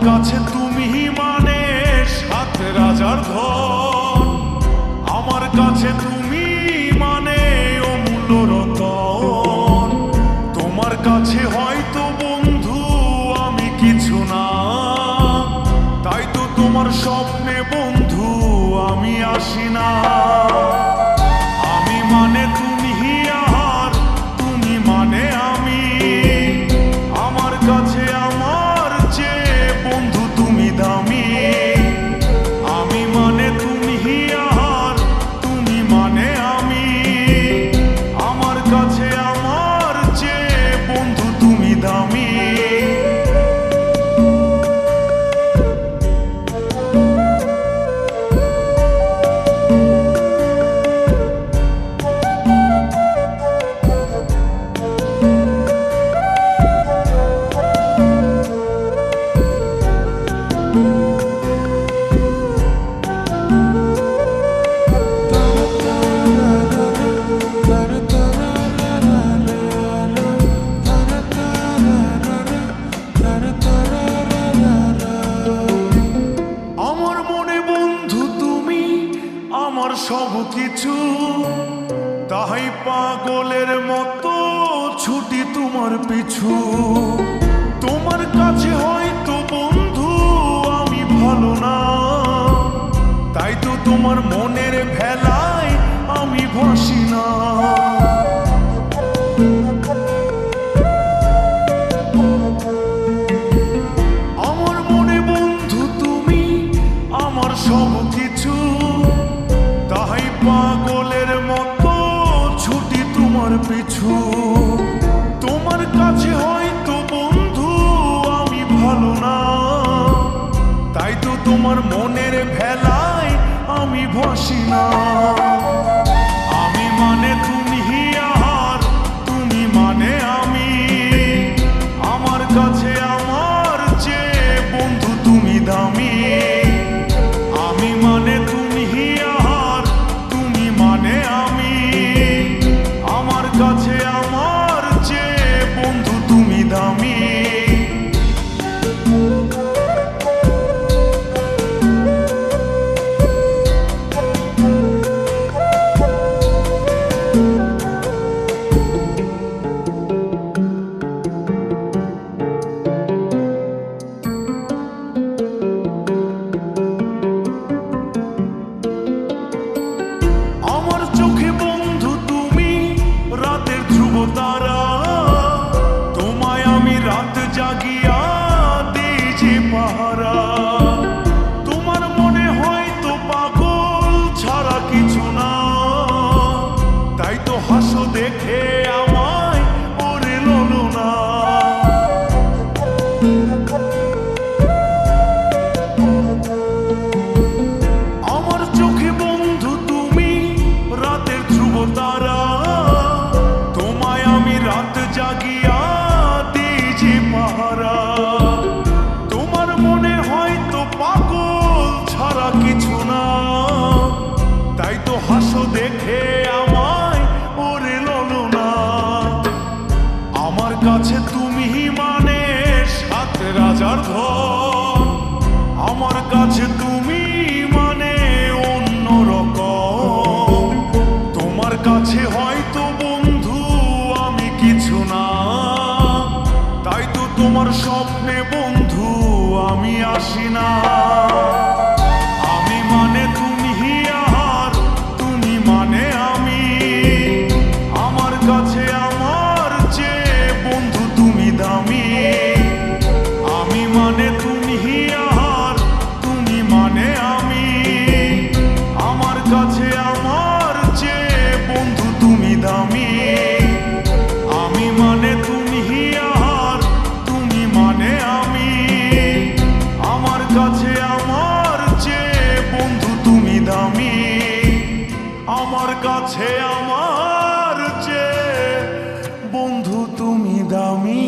কাছে তুমি মানে সাত রাজার ধন, আমার কাছে তুমি মানে অমূল্য রতন। তোমার কাছে হয়তো বন্ধু আমি কিছু না, তাই তো তোমার স্বপ্নে বন্ধু আমি আসি না। আমি মানে তুমি আর তুমি মানে আমি, আমার কাছে আমার চেয়ে বন্ধু তুমি দামি। আমি মানে তুমি আর তুমি মানে আমি, আমার কাছে আমার চেয়ে বন্ধু তুমি দামি। আমার সব কিছু, তাই পাগলের মতো ছুটি তোমার পিছু। তোমার কাছে হয়তো বন্ধু আমি ভালো না, তাই তো তোমার মনের ভেলায় আমি ভাসি না। আমার মনে বন্ধু তুমি আমার সব কিছু, তাই পাগলের মতো ছুটি তোমার পিছু। তোমার কাছে হয়তো বন্ধু আমি ভালো না, তাই তো তোমার মনের ভেলায় আমি ভাসি না। আমি মানে তুমি আর তুমি মানে আমি, আমার কাছে আমার চেয়ে বন্ধু তুমি দামি। আমি মানে তুমি আর তুমি মানে আমি, আমার কাছে আমার চেয়ে বন্ধু তুমি দামি। আমার চোখে বন্ধু তুমি রাতের ধ্রুব তারা, তোমায় আমি রাত জাগিয়া দিই যে পাহারা। তোমার মনে হয়তো পাগল ছাড়া কিছু না, তাই তো হাসো দেখে আমায় ওরে ললনা। আমার চোখে বন্ধু তুমি রাতের ধ্রুব তারা, তোমায় আমি রাত জাগিয়া দিই যে পাহারা। তোমার মনে হয়তো পাগল ছাড়া কিছু না, তাই তো হাসো দেখে আমায় ওরে ললনা। আমার কাছে তুমি মানে সাত রাজার ধন, আমার কাছে তুমি মানে অন্য রকম। তোমার কাছে হয়তো বন্ধু আমি কিছু না, তাই তো তোমার স্বপ্নে বন্ধু আমি আসি না। আমি মানে তুমি আর তুমি মানে আমি, আমার কাছে আমার চেয়ে বন্ধু তুমি দামি। আমি মানে তুমি আর তুমি মানে আমি, আমার কাছে আমার চেয়ে বন্ধু তুমি দামি। আমি মানে তুমি আর তুমি মানে আমি, আমার কাছে আমার চেয়ে বন্ধু তুমি দামি। আমার কাছে আমার চেয়ে বন্ধু তুমি দামি।